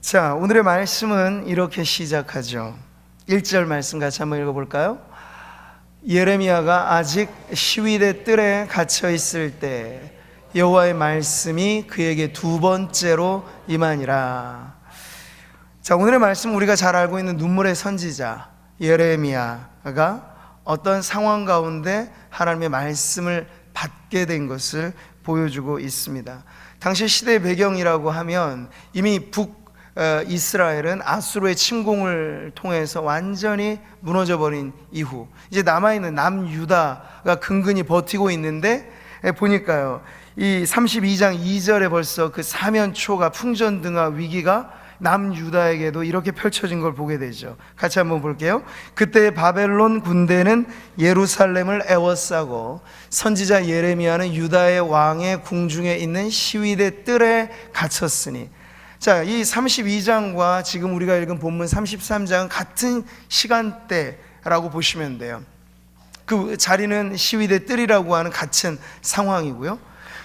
자, 오늘의 말씀은 이렇게 시작하죠. 1절 말씀 같이 한번 읽어볼까요? 예레미야가 아직 시위대 뜰에 갇혀 있을 때 여호와의 말씀이 그에게 두 번째로 임하니라. 자, 오늘의 말씀 우리가 잘 알고 있는 눈물의 선지자 예레미야가 어떤 상황 가운데 하나님의 말씀을 받게 된 것을 보여주고 있습니다. 당시 시대의 배경이라고 하면 이미 이스라엘은 아수르의 침공을 통해서 완전히 무너져버린 이후 이제 남아있는 남유다가 근근히 버티고 있는데, 보니까요 이 32장 2절에 벌써 그 사면초가 풍전등화 위기가 남유다에게도 이렇게 펼쳐진 걸 보게 되죠. 같이 한번 볼게요. 그때 바벨론 군대는 예루살렘을 에워싸고 선지자 예레미야는 유다의 왕의 궁중에 있는 시위대 뜰에 갇혔으니. 자, 이 32장과 지금 우리가 읽은 본문 33장은 같은 시간대라고 보시면 돼요. 그 자리는 시위대 뜰이라고 하는 같은 상황이고요.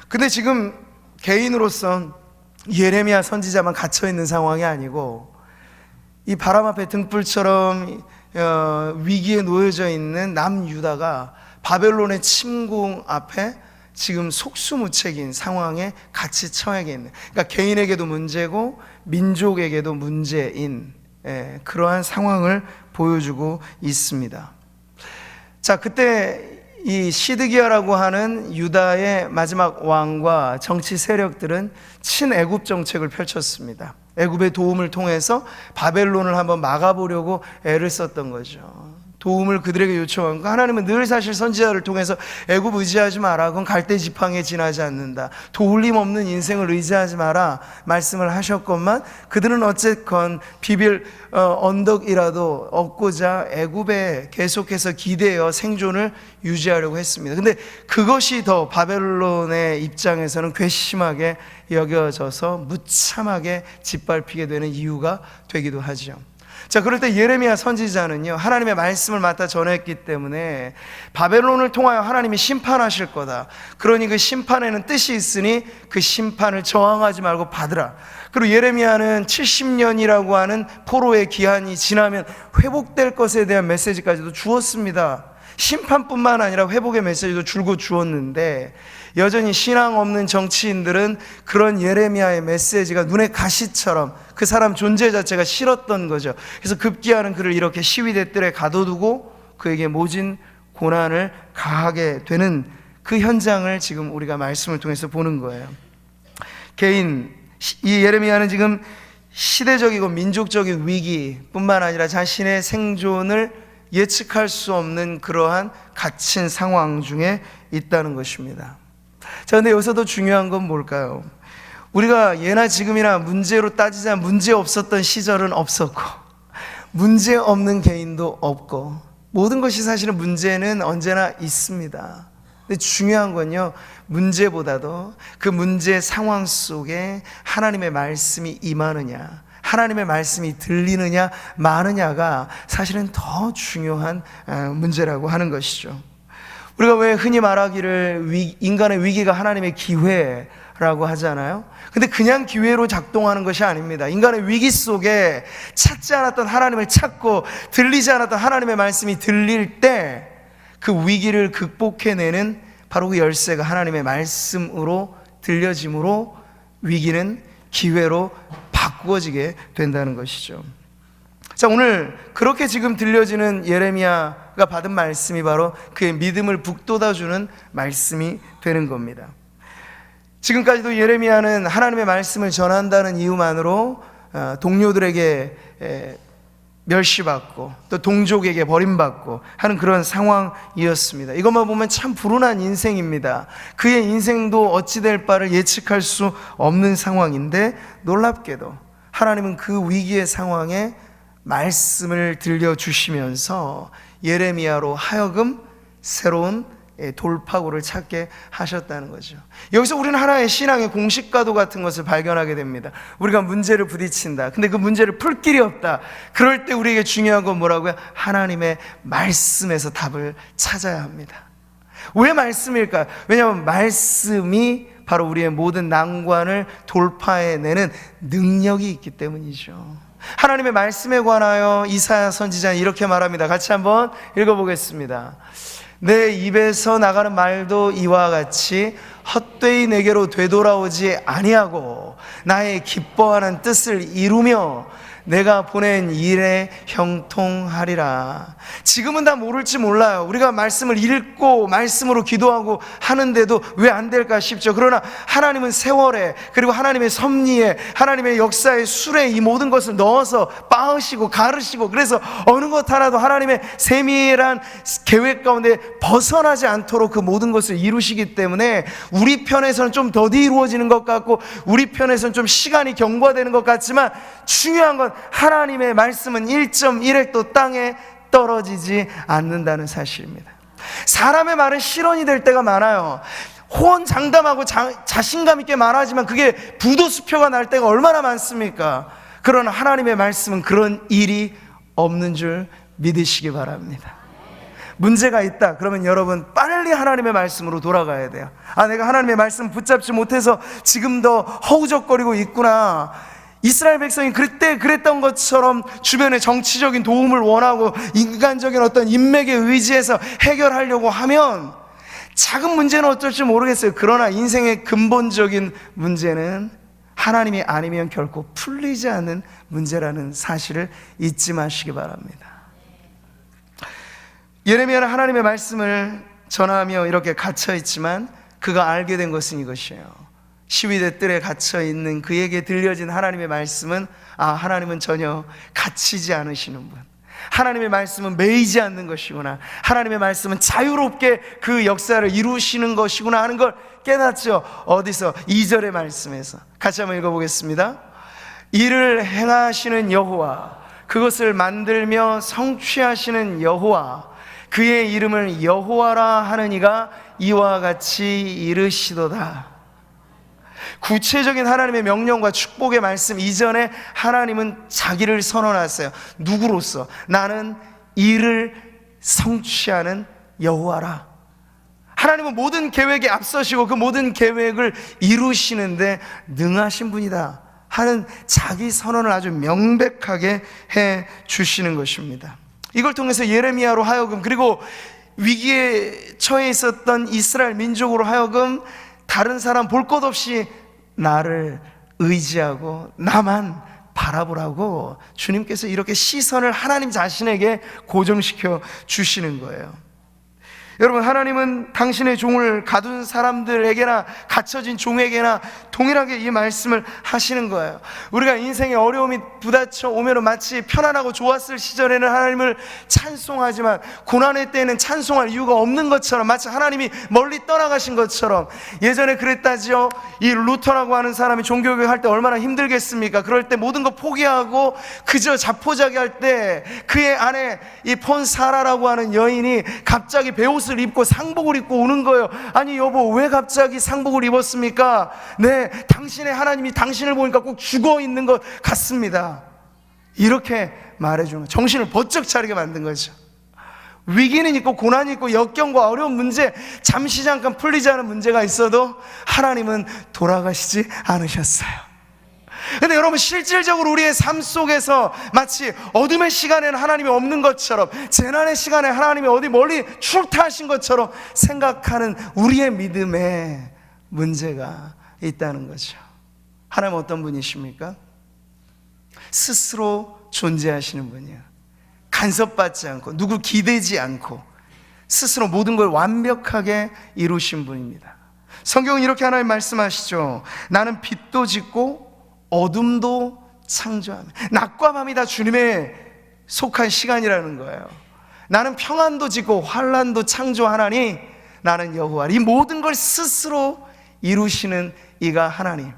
근데 지금 개인으로서 예레미야 선지자만 갇혀있는 상황이 아니고 이 바람 앞에 등불처럼 위기에 놓여져 있는 남유다가 바벨론의 침공 앞에 지금 속수무책인 상황에 같이 처해 있는, 그러니까 개인에게도 문제고 민족에게도 문제인 그러한 상황을 보여주고 있습니다. 자, 그때 이 시드기야라고 하는 유다의 마지막 왕과 정치 세력들은 친애굽 정책을 펼쳤습니다. 애굽의 도움을 통해서 바벨론을 한번 막아보려고 애를 썼던 거죠. 도움을 그들에게 요청한 거, 하나님은 늘 사실 선지자를 통해서 애굽 의지하지 마라, 그건 갈대 지팡이에 지나지 않는다, 도울림 없는 인생을 의지하지 마라 말씀을 하셨건만 그들은 어쨌건 비빌 언덕이라도 얻고자 애굽에 계속해서 기대어 생존을 유지하려고 했습니다. 근데 그것이 더 바벨론의 입장에서는 괘씸하게 여겨져서 무참하게 짓밟히게 되는 이유가 되기도 하죠. 자, 그럴 때 예레미야 선지자는요, 하나님의 말씀을 맡아 전했기 때문에 바벨론을 통하여 하나님이 심판하실 거다, 그러니 그 심판에는 뜻이 있으니 그 심판을 저항하지 말고 받으라. 그리고 예레미야는 70년이라고 하는 포로의 기한이 지나면 회복될 것에 대한 메시지까지도 주었습니다. 심판뿐만 아니라 회복의 메시지도 줄곧 주었는데 여전히 신앙 없는 정치인들은 그런 예레미야의 메시지가 눈에 가시처럼 그 사람 존재 자체가 싫었던 거죠. 그래서 급기야는 그를 이렇게 시위대 뜰에 가둬두고 그에게 모진 고난을 가하게 되는 그 현장을 지금 우리가 말씀을 통해서 보는 거예요. 이 예레미야는 지금 시대적이고 민족적인 위기뿐만 아니라 자신의 생존을 예측할 수 없는 그러한 갇힌 상황 중에 있다는 것입니다. 자, 근데 여기서 더 중요한 건 뭘까요? 우리가 예나 지금이나 문제로 따지자면 문제 없었던 시절은 없었고 문제 없는 개인도 없고 모든 것이 사실은 문제는 언제나 있습니다. 근데 중요한 건요, 문제보다도 그 문제 상황 속에 하나님의 말씀이 임하느냐, 하나님의 말씀이 들리느냐 마느냐가 사실은 더 중요한 문제라고 하는 것이죠. 우리가 왜 흔히 말하기를 인간의 위기가 하나님의 기회라고 하잖아요. 근데 그냥 기회로 작동하는 것이 아닙니다. 인간의 위기 속에 찾지 않았던 하나님을 찾고 들리지 않았던 하나님의 말씀이 들릴 때 그 위기를 극복해내는 바로 그 열쇠가 하나님의 말씀으로 들려짐으로 위기는 기회로 바꾸어지게 된다는 것이죠. 자, 오늘 그렇게 지금 들려지는 예레미야가 받은 말씀이 바로 그의 믿음을 북돋아주는 말씀이 되는 겁니다. 지금까지도 예레미야는 하나님의 말씀을 전한다는 이유만으로 동료들에게 멸시받고 또 동족에게 버림받고 하는 그런 상황이었습니다. 이것만 보면 참 불운한 인생입니다. 그의 인생도 어찌 될 바를 예측할 수 없는 상황인데 놀랍게도 하나님은 그 위기의 상황에 말씀을 들려주시면서 예레미야로 하여금 새로운 돌파구를 찾게 하셨다는 거죠. 여기서 우리는 하나의 신앙의 공식과도 같은 것을 발견하게 됩니다. 우리가 문제를 부딪힌다, 근데 그 문제를 풀 길이 없다, 그럴 때 우리에게 중요한 건 뭐라고요? 하나님의 말씀에서 답을 찾아야 합니다. 왜 말씀일까요? 왜냐하면 말씀이 바로 우리의 모든 난관을 돌파해내는 능력이 있기 때문이죠. 하나님의 말씀에 관하여 이사야 선지자는 이렇게 말합니다. 같이 한번 읽어보겠습니다. 내 입에서 나가는 말도 이와 같이 헛되이 내게로 되돌아오지 아니하고 나의 기뻐하는 뜻을 이루며 내가 보낸 일에 형통하리라. 지금은 다 모를지 몰라요. 우리가 말씀을 읽고 말씀으로 기도하고 하는데도 왜 안 될까 싶죠. 그러나 하나님은 세월에, 그리고 하나님의 섭리에, 하나님의 역사의 술에 이 모든 것을 넣어서 빻으시고 가르시고, 그래서 어느 것 하나도 하나님의 세밀한 계획 가운데 벗어나지 않도록 그 모든 것을 이루시기 때문에 우리 편에서는 좀 더디 이루어지는 것 같고 우리 편에서는 좀 시간이 경과되는 것 같지만, 중요한 건 하나님의 말씀은 1.1획도 땅에 떨어지지 않는다는 사실입니다. 사람의 말은 실언이 될 때가 많아요. 호언장담하고 자신감 있게 말하지만 그게 부도수표가 날 때가 얼마나 많습니까? 그러나 하나님의 말씀은 그런 일이 없는 줄 믿으시기 바랍니다. 문제가 있다 그러면 여러분 빨리 하나님의 말씀으로 돌아가야 돼요. 내가 하나님의 말씀 붙잡지 못해서 지금 더 허우적거리고 있구나. 이스라엘 백성이 그때 그랬던 것처럼 주변의 정치적인 도움을 원하고 인간적인 어떤 인맥에 의지해서 해결하려고 하면 작은 문제는 어쩔지 모르겠어요. 그러나 인생의 근본적인 문제는 하나님이 아니면 결코 풀리지 않는 문제라는 사실을 잊지 마시기 바랍니다. 예레미야는 하나님의 말씀을 전하며 이렇게 갇혀 있지만 그가 알게 된 것은 이것이에요. 시위대 뜰에 갇혀 있는 그에게 들려진 하나님의 말씀은, 하나님은 전혀 갇히지 않으시는 분, 하나님의 말씀은 매이지 않는 것이구나, 하나님의 말씀은 자유롭게 그 역사를 이루시는 것이구나 하는 걸 깨닫죠. 어디서? 2절의 말씀에서. 같이 한번 읽어보겠습니다. 이를 행하시는 여호와, 그것을 만들며 성취하시는 여호와, 그의 이름을 여호와라 하는 이가 이와 같이 이르시도다. 구체적인 하나님의 명령과 축복의 말씀 이전에 하나님은 자기를 선언하세요. 누구로서? 나는 이를 성취하는 여호와라. 하나님은 모든 계획에 앞서시고 그 모든 계획을 이루시는데 능하신 분이다 하는 자기 선언을 아주 명백하게 해 주시는 것입니다. 이걸 통해서 예레미야로 하여금, 그리고 위기에 처해 있었던 이스라엘 민족으로 하여금 다른 사람 볼 것 없이 나를 의지하고 나만 바라보라고 주님께서 이렇게 시선을 하나님 자신에게 고정시켜 주시는 거예요. 여러분, 하나님은 당신의 종을 가둔 사람들에게나 갇혀진 종에게나 동일하게 이 말씀을 하시는 거예요. 우리가 인생에 어려움이 부딪혀 오면 마치 편안하고 좋았을 시절에는 하나님을 찬송하지만 고난의 때에는 찬송할 이유가 없는 것처럼, 마치 하나님이 멀리 떠나가신 것처럼. 예전에 그랬다지요. 이 루터라고 하는 사람이 종교교육 할 때 얼마나 힘들겠습니까? 그럴 때 모든 거 포기하고 그저 자포자기 할 때 그의 아내 이 폰사라라고 하는 여인이 갑자기 베옷을 입고 상복을 입고 오는 거예요. 아니 여보, 왜 갑자기 상복을 입었습니까? 네, 당신의 하나님이 당신을 보니까 꼭 죽어 있는 것 같습니다. 이렇게 말해주는 거예요. 정신을 번쩍 차리게 만든 거죠. 위기는 있고 고난이 있고 역경과 어려운 문제, 잠시 잠깐 풀리지 않은 문제가 있어도 하나님은 돌아가시지 않으셨어요. 근데 여러분, 실질적으로 우리의 삶 속에서 마치 어둠의 시간에는 하나님이 없는 것처럼, 재난의 시간에 하나님이 어디 멀리 출타하신 것처럼 생각하는 우리의 믿음에 문제가 있다는 거죠. 하나님은 어떤 분이십니까? 스스로 존재하시는 분이에요. 간섭받지 않고 누구 기대지 않고 스스로 모든 걸 완벽하게 이루신 분입니다. 성경은 이렇게 하나님 말씀하시죠. 나는 빛도 짓고 어둠도 창조하며. 낮과 밤이 다 주님의 속한 시간이라는 거예요. 나는 평안도 짓고 환난도 창조하나니 나는 여호와. 이 모든 걸 스스로 이루시는 이가 하나님.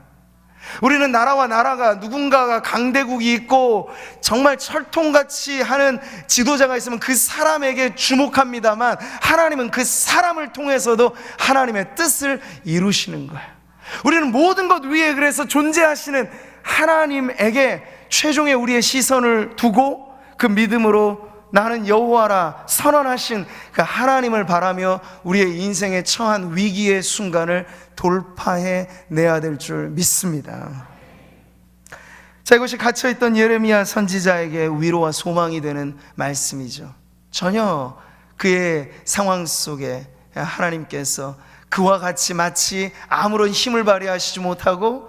우리는 나라와 나라가, 누군가가 강대국이 있고 정말 철통같이 하는 지도자가 있으면 그 사람에게 주목합니다만, 하나님은 그 사람을 통해서도 하나님의 뜻을 이루시는 거예요. 우리는 모든 것 위에 그래서 존재하시는 하나님에게 최종의 우리의 시선을 두고 그 믿음으로 나는 여호와라 선언하신 그 하나님을 바라며 우리의 인생에 처한 위기의 순간을 돌파해 내야 될 줄 믿습니다. 자, 이것이 갇혀있던 예레미야 선지자에게 위로와 소망이 되는 말씀이죠. 전혀 그의 상황 속에 하나님께서 그와 같이 마치 아무런 힘을 발휘하시지 못하고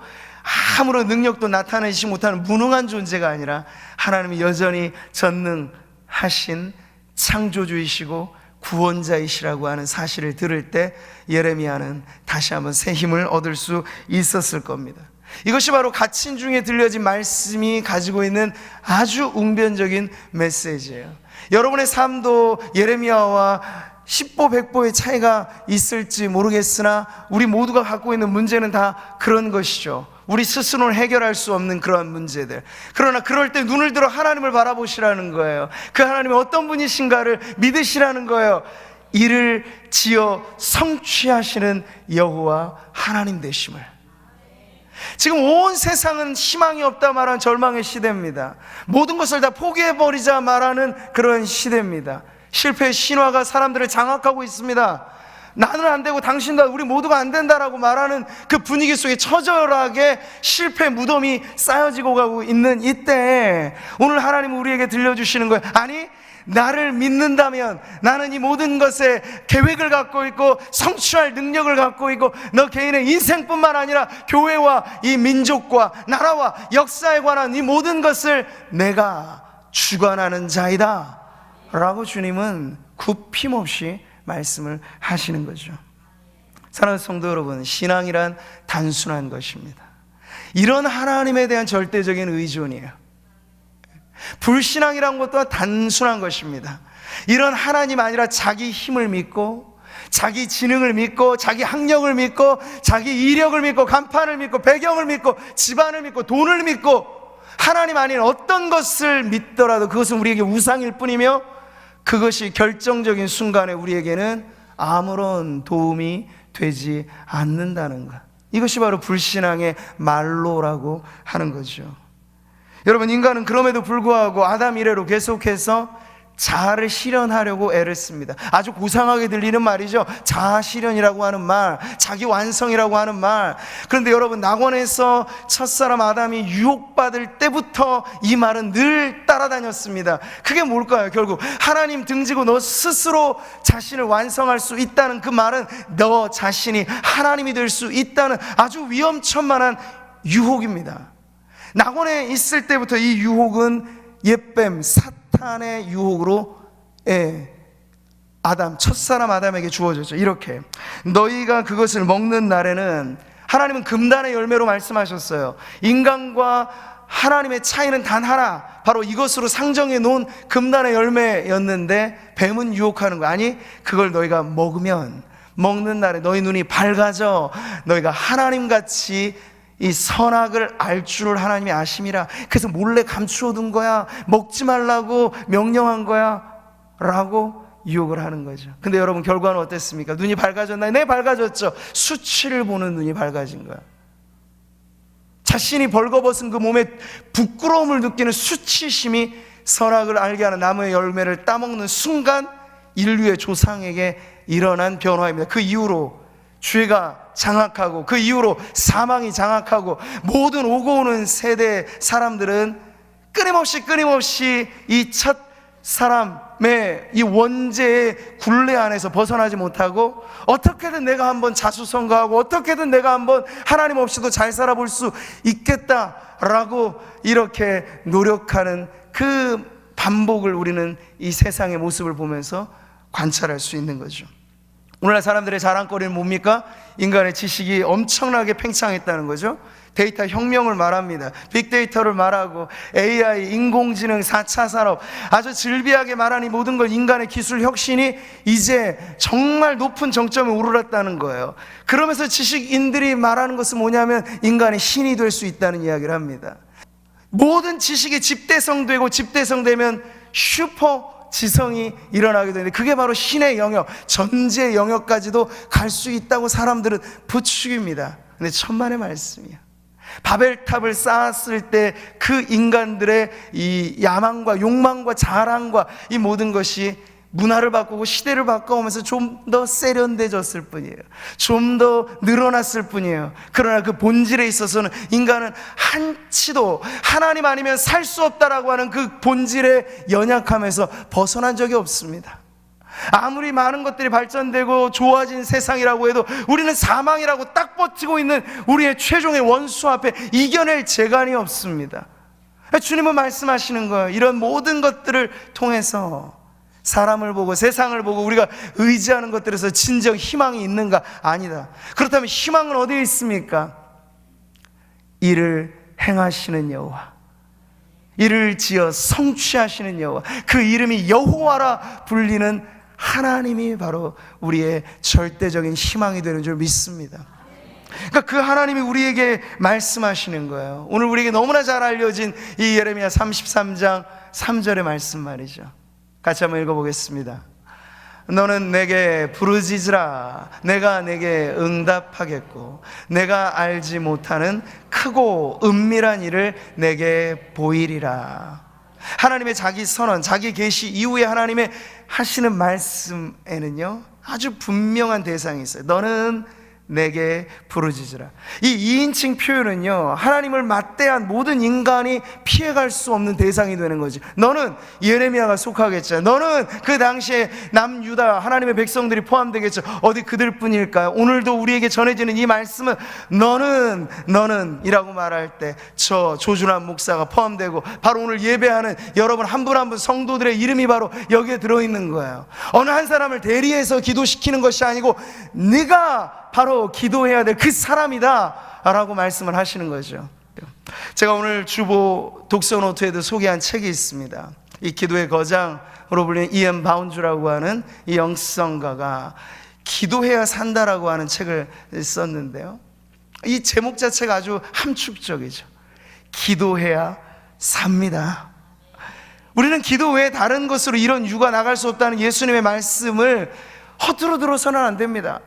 아무런 능력도 나타내지 못하는 무능한 존재가 아니라 하나님이 여전히 전능하신 창조주이시고 구원자이시라고 하는 사실을 들을 때 예레미야는 다시 한번 새 힘을 얻을 수 있었을 겁니다. 이것이 바로 갇힌 중에 들려진 말씀이 가지고 있는 아주 웅변적인 메시지예요. 여러분의 삶도 예레미야와 십보백보의 차이가 있을지 모르겠으나 우리 모두가 갖고 있는 문제는 다 그런 것이죠. 우리 스스로는 해결할 수 없는 그러한 문제들. 그러나 그럴 때 눈을 들어 하나님을 바라보시라는 거예요. 그 하나님이 어떤 분이신가를 믿으시라는 거예요. 이를 지어 성취하시는 여호와 하나님 되심을. 지금 온 세상은 희망이 없다 말하는 절망의 시대입니다. 모든 것을 다 포기해버리자 말하는 그런 시대입니다. 실패의 신화가 사람들을 장악하고 있습니다. 나는 안 되고 당신도, 우리 모두가 안 된다라고 말하는 그 분위기 속에 처절하게 실패 무덤이 쌓여지고 가고 있는 이때에 오늘 하나님은 우리에게 들려주시는 거예요. 아니, 나를 믿는다면 나는 이 모든 것에 계획을 갖고 있고 성취할 능력을 갖고 있고 너 개인의 인생뿐만 아니라 교회와 이 민족과 나라와 역사에 관한 이 모든 것을 내가 주관하는 자이다 라고 주님은 굽힘없이 말씀을 하시는 거죠. 사랑하는 성도 여러분, 신앙이란 단순한 것입니다. 이런 하나님에 대한 절대적인 의존이에요. 불신앙이란 것도 단순한 것입니다. 이런 하나님 아니라 자기 힘을 믿고 자기 지능을 믿고 자기 학력을 믿고 자기 이력을 믿고 간판을 믿고 배경을 믿고 집안을 믿고 돈을 믿고 하나님 아닌 어떤 것을 믿더라도 그것은 우리에게 우상일 뿐이며 그것이 결정적인 순간에 우리에게는 아무런 도움이 되지 않는다는 것. 이것이 바로 불신앙의 말로라고 하는 거죠. 여러분, 인간은 그럼에도 불구하고 아담 이래로 계속해서 자아를 실현하려고 애를 씁니다. 아주 고상하게 들리는 말이죠. 자아 실현이라고 하는 말, 자기 완성이라고 하는 말. 그런데 여러분, 낙원에서 첫사람 아담이 유혹받을 때부터 이 말은 늘 따라다녔습니다. 그게 뭘까요? 결국 하나님 등지고 너 스스로 자신을 완성할 수 있다는 그 말은 너 자신이 하나님이 될 수 있다는 아주 위험천만한 유혹입니다. 낙원에 있을 때부터 이 유혹은 옛뱀 사탄의 유혹으로 첫사람 아담에게 주어졌죠. 이렇게 너희가 그것을 먹는 날에는, 하나님은 금단의 열매로 말씀하셨어요. 인간과 하나님의 차이는 단 하나, 바로 이것으로 상정해 놓은 금단의 열매였는데 뱀은 유혹하는 거, 아니 그걸 너희가 먹는 날에 너희 눈이 밝아져 너희가 하나님같이 이 선악을 알 줄을 하나님이 아심이라. 그래서 몰래 감추어둔 거야, 먹지 말라고 명령한 거야 라고 유혹을 하는 거죠. 근데 여러분, 결과는 어땠습니까? 눈이 밝아졌나요? 네, 밝아졌죠. 수치를 보는 눈이 밝아진 거야. 자신이 벌거벗은 그 몸에 부끄러움을 느끼는 수치심이 선악을 알게 하는 나무의 열매를 따먹는 순간 인류의 조상에게 일어난 변화입니다. 그 이후로 죄가 장악하고 그 이후로 사망이 장악하고 모든 오고 오는 세대 사람들은 끊임없이 이 첫 사람의 이 원죄의 굴레 안에서 벗어나지 못하고 어떻게든 내가 한번 자수성가하고 어떻게든 내가 한번 하나님 없이도 잘 살아볼 수 있겠다라고 이렇게 노력하는 그 반복을 우리는 이 세상의 모습을 보면서 관찰할 수 있는 거죠. 오늘날 사람들의 자랑거리는 뭡니까? 인간의 지식이 엄청나게 팽창했다는 거죠. 데이터 혁명을 말합니다. 빅데이터를 말하고 AI, 인공지능, 4차 산업, 아주 즐비하게 말하니 모든 걸 인간의 기술 혁신이 이제 정말 높은 정점에 오르렀다는 거예요. 그러면서 지식인들이 말하는 것은 뭐냐면 인간의 신이 될 수 있다는 이야기를 합니다. 모든 지식이 집대성되고 집대성되면 슈퍼 지성이 일어나게 되는데 그게 바로 신의 영역, 전지의 영역까지도 갈 수 있다고 사람들은 부추깁니다. 근데 천만의 말씀이야. 바벨탑을 쌓았을 때 그 인간들의 이 야망과 욕망과 자랑과 이 모든 것이 문화를 바꾸고 시대를 바꿔오면서 좀 더 세련돼졌을 뿐이에요. 좀 더 늘어났을 뿐이에요. 그러나 그 본질에 있어서는 인간은 한치도 하나님 아니면 살 수 없다라고 하는 그 본질의 연약함에서 벗어난 적이 없습니다. 아무리 많은 것들이 발전되고 좋아진 세상이라고 해도 우리는 사망이라고 딱 버티고 있는 우리의 최종의 원수 앞에 이겨낼 재간이 없습니다. 주님은 말씀하시는 거예요. 이런 모든 것들을 통해서 사람을 보고 세상을 보고 우리가 의지하는 것들에서 진정 희망이 있는가? 아니다. 그렇다면 희망은 어디에 있습니까? 이를 행하시는 여호와, 이를 지어 성취하시는 여호와, 그 이름이 여호와라 불리는 하나님이 바로 우리의 절대적인 희망이 되는 줄 믿습니다. 그러니까 그 하나님이 우리에게 말씀하시는 거예요. 오늘 우리에게 너무나 잘 알려진 이 예레미야 33장 3절의 말씀 말이죠. 같이 한번 읽어보겠습니다. 너는 내게 부르짖으라. 내가 내게 응답하겠고 내가 알지 못하는 크고 은밀한 일을 내게 보이리라. 하나님의 자기 선언, 자기 계시 이후에 하나님의 하시는 말씀에는요 아주 분명한 대상이 있어요. 너는 내게 부르짖으라. 이 2인칭 표현은요 하나님을 맞대한 모든 인간이 피해갈 수 없는 대상이 되는 거죠. 너는 예레미야가 속하겠죠. 너는 그 당시에 남유다 하나님의 백성들이 포함되겠죠. 어디 그들뿐일까요? 오늘도 우리에게 전해지는 이 말씀은 너는 이라고 말할 때 저 조준환 목사가 포함되고 바로 오늘 예배하는 여러분 한 분 한 분 성도들의 이름이 바로 여기에 들어있는 거예요. 어느 한 사람을 대리해서 기도시키는 것이 아니고 네가 바로 기도해야 될 그 사람이다 라고 말씀을 하시는 거죠. 제가 오늘 주보 독서 노트에도 소개한 책이 있습니다. 이 기도의 거장으로 불리는 이언 바운주라고 하는 이 영성가가 기도해야 산다라고 하는 책을 썼는데요, 이 제목 자체가 아주 함축적이죠. 기도해야 삽니다. 우리는 기도 외에 다른 것으로 이런 유가 나갈 수 없다는 예수님의 말씀을 허투루 들어서는 안 됩니다.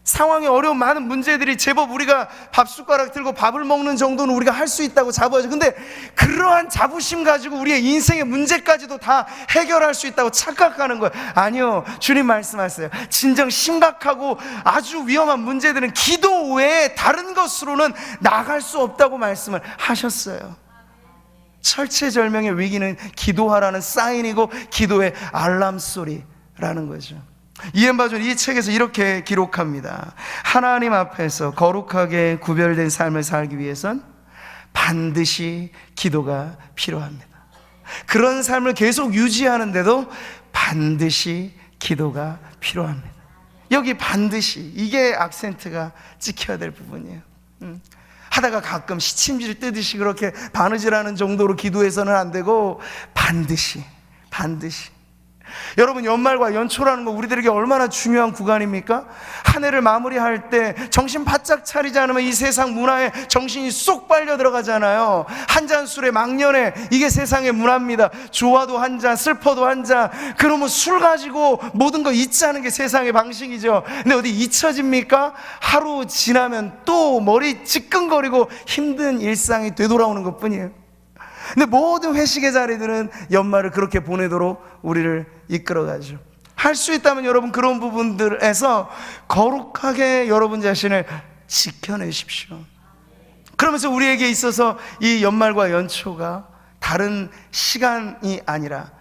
상황이 어려운 많은 문제들이 제법 우리가 밥숟가락 들고 밥을 먹는 정도는 우리가 할 수 있다고 잡아야죠. 근데 그러한 자부심 가지고 우리의 인생의 문제까지도 다 해결할 수 있다고 착각하는 거예요. 아니요, 주님 말씀하세요. 진정 심각하고 아주 위험한 문제들은 기도 외에 다른 것으로는 나갈 수 없다고 말씀을 하셨어요. 철체절명의 위기는 기도하라는 사인이고 기도의 알람 소리라는 거죠. 이언 바운주는 이 책에서 이렇게 기록합니다. 하나님 앞에서 거룩하게 구별된 삶을 살기 위해선 반드시 기도가 필요합니다. 그런 삶을 계속 유지하는데도 반드시 기도가 필요합니다. 여기 반드시, 이게 악센트가 찍혀야 될 부분이에요. 하다가 가끔 시침질 뜨듯이 그렇게 바느질하는 정도로 기도해서는 안 되고 반드시. 여러분, 연말과 연초라는 거 우리들에게 얼마나 중요한 구간입니까? 한 해를 마무리할 때 정신 바짝 차리지 않으면 이 세상 문화에 정신이 쏙 빨려 들어가잖아요. 한 잔 술에 망년에, 이게 세상의 문화입니다. 좋아도 한 잔, 슬퍼도 한 잔. 그러면 술 가지고 모든 거 잊자는 게 세상의 방식이죠. 근데 어디 잊혀집니까? 하루 지나면 또 머리 찌끈거리고 힘든 일상이 되돌아오는 것 뿐이에요. 근데 모든 회식의 자리들은 연말을 그렇게 보내도록 우리를 이끌어가죠. 할 수 있다면 여러분 그런 부분들에서 거룩하게 여러분 자신을 지켜내십시오. 그러면서 우리에게 있어서 이 연말과 연초가 다른 시간이 아니라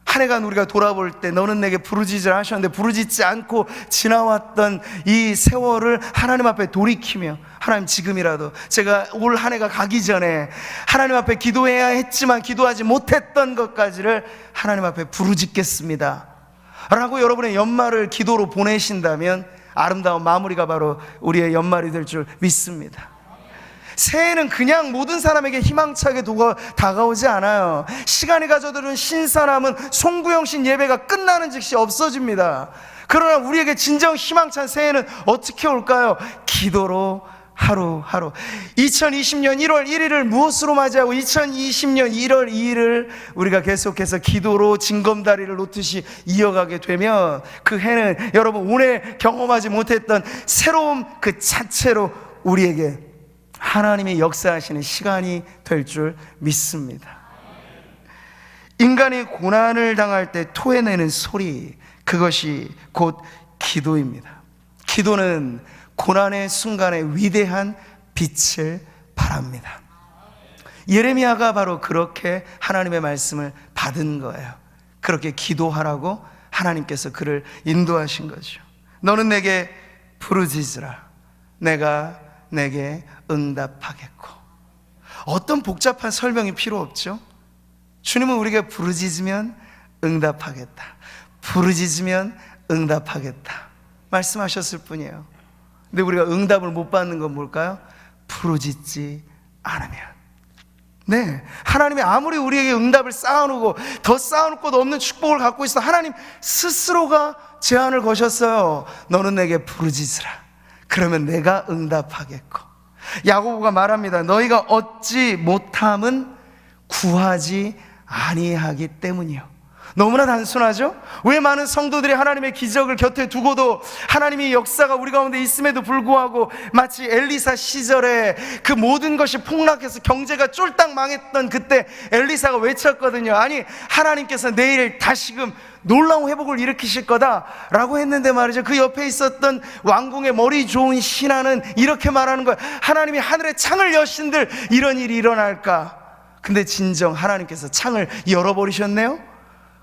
한 해간 우리가 돌아볼 때 너는 내게 부르짖으라 하셨는데 부르짖지 않고 지나왔던 이 세월을 하나님 앞에 돌이키며, 하나님 지금이라도 제가 올 한 해가 가기 전에 하나님 앞에 기도해야 했지만 기도하지 못했던 것까지를 하나님 앞에 부르짖겠습니다 라고 여러분의 연말을 기도로 보내신다면 아름다운 마무리가 바로 우리의 연말이 될 줄 믿습니다. 새해는 그냥 모든 사람에게 희망차게 다가오지 않아요. 시간이 가져들은 신사람은 송구영신 예배가 끝나는 즉시 없어집니다. 그러나 우리에게 진정 희망찬 새해는 어떻게 올까요? 기도로 하루하루. 2020년 1월 1일을 무엇으로 맞이하고 2020년 1월 2일을 우리가 계속해서 기도로 징검다리를 놓듯이 이어가게 되면 그 해는 여러분 올해 경험하지 못했던 새로움 그 자체로 우리에게 하나님의 역사하시는 시간이 될 줄 믿습니다. 인간이 고난을 당할 때 토해내는 소리, 그것이 곧 기도입니다. 기도는 고난의 순간에 위대한 빛을 발합니다. 예레미야가 바로 그렇게 하나님의 말씀을 받은 거예요. 그렇게 기도하라고 하나님께서 그를 인도하신 거죠. 너는 내게 부르짖으라. 내가 내게 응답하겠고. 어떤 복잡한 설명이 필요 없죠. 주님은 우리가 부르짖으면 응답하겠다, 부르짖으면 응답하겠다 말씀하셨을 뿐이에요. 근데 우리가 응답을 못 받는 건 뭘까요? 부르짖지 않으면. 네, 하나님이 아무리 우리에게 응답을 쌓아놓고 더 쌓아놓을 것 없는 축복을 갖고 있어 하나님 스스로가 제안을 거셨어요. 너는 내게 부르짖으라. 그러면 내가 응답하겠고. 야고보가 말합니다. 너희가 얻지 못함은 구하지 아니하기 때문이요. 너무나 단순하죠? 왜 많은 성도들이 하나님의 기적을 곁에 두고도 하나님의 역사가 우리 가운데 있음에도 불구하고 마치 엘리사 시절에 그 모든 것이 폭락해서 경제가 쫄딱 망했던 그때 엘리사가 외쳤거든요. 아니, 하나님께서 내일 다시금 놀라운 회복을 일으키실 거다라고 했는데 말이죠, 그 옆에 있었던 왕궁의 머리 좋은 신하는 이렇게 말하는 거예요. 하나님이 하늘의 창을 여신들 이런 일이 일어날까? 근데 진정 하나님께서 창을 열어버리셨네요.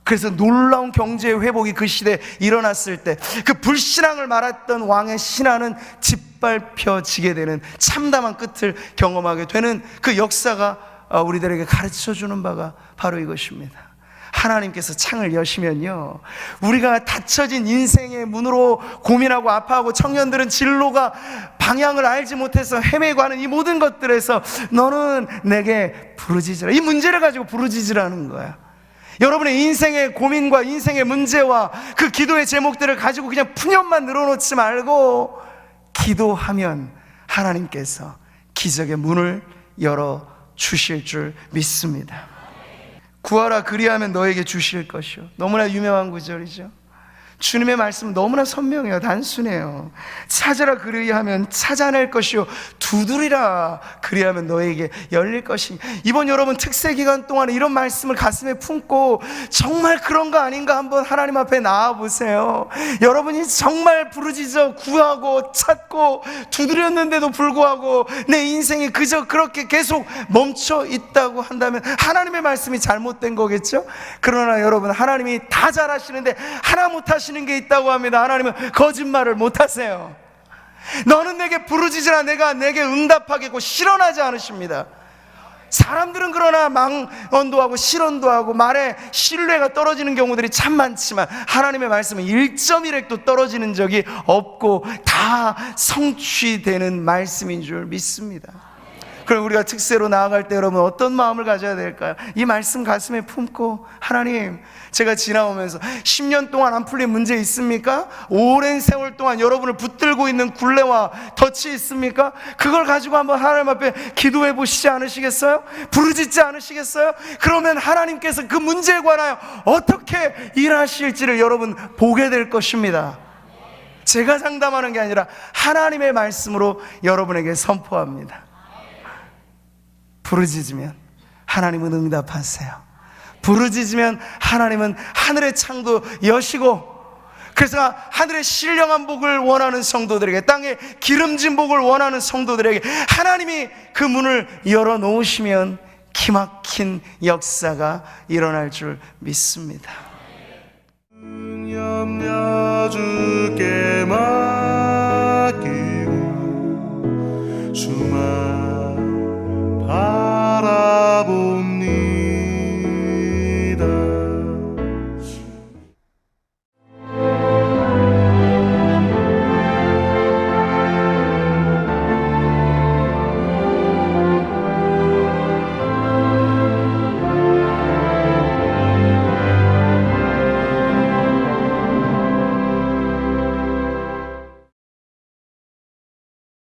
그래서 놀라운 경제의 회복이 그 시대에 일어났을 때 그 불신앙을 말했던 왕의 신하는 짓밟혀지게 되는 참담한 끝을 경험하게 되는 그 역사가 우리들에게 가르쳐주는 바가 바로 이것입니다. 하나님께서 창을 여시면요, 우리가 닫혀진 인생의 문으로 고민하고 아파하고 청년들은 진로가 방향을 알지 못해서 헤매고 하는 이 모든 것들에서 너는 내게 부르짖으라, 이 문제를 가지고 부르짖으라는 거야. 여러분의 인생의 고민과 인생의 문제와 그 기도의 제목들을 가지고 그냥 푸념만 늘어놓지 말고 기도하면 하나님께서 기적의 문을 열어주실 줄 믿습니다. 구하라 그리하면 너에게 주실 것이요. 너무나 유명한 구절이죠. 주님의 말씀은 너무나 선명해요. 단순해요. 찾으라 그리하면 찾아낼 것이요, 두드리라 그리하면 너에게 열릴 것이니. 이번 여러분 특세 기간 동안 이런 말씀을 가슴에 품고 정말 그런 거 아닌가 한번 하나님 앞에 나와 보세요. 여러분이 정말 부르짖어 구하고 찾고 두드렸는데도 불구하고 내 인생이 그저 그렇게 계속 멈춰 있다고 한다면 하나님의 말씀이 잘못된 거겠죠? 그러나 여러분, 하나님이 다 잘하시는데 하나 못하시는 게 있다고 합니다. 하나님은 거짓말을 못하세요. 너는 내게 부르짖으라 내가 내게 응답하겠고 실언하지 않으십니다. 사람들은 그러나 망언도 하고 실언도 하고 말에 신뢰가 떨어지는 경우들이 참 많지만 하나님의 말씀은 1.1획도 떨어지는 적이 없고 다 성취되는 말씀인 줄 믿습니다. 그럼 우리가 특세로 나아갈 때 여러분 어떤 마음을 가져야 될까요? 이 말씀 가슴에 품고, 하나님, 제가 지나오면서 10년 동안 안 풀린 문제 있습니까? 오랜 세월 동안 여러분을 붙들고 있는 굴레와 덫이 있습니까? 그걸 가지고 한번 하나님 앞에 기도해 보시지 않으시겠어요? 부르짖지 않으시겠어요? 그러면 하나님께서 그 문제에 관하여 어떻게 일하실지를 여러분 보게 될 것입니다. 제가 장담하는 게 아니라 하나님의 말씀으로 여러분에게 선포합니다. 부르짖으면 하나님은 응답하세요. 부르짖으면 하나님은 하늘의 창도 여시고, 그래서 하늘의 신령한 복을 원하는 성도들에게, 땅에 기름진 복을 원하는 성도들에게 하나님이 그 문을 열어놓으시면 기막힌 역사가 일어날 줄 믿습니다. 주께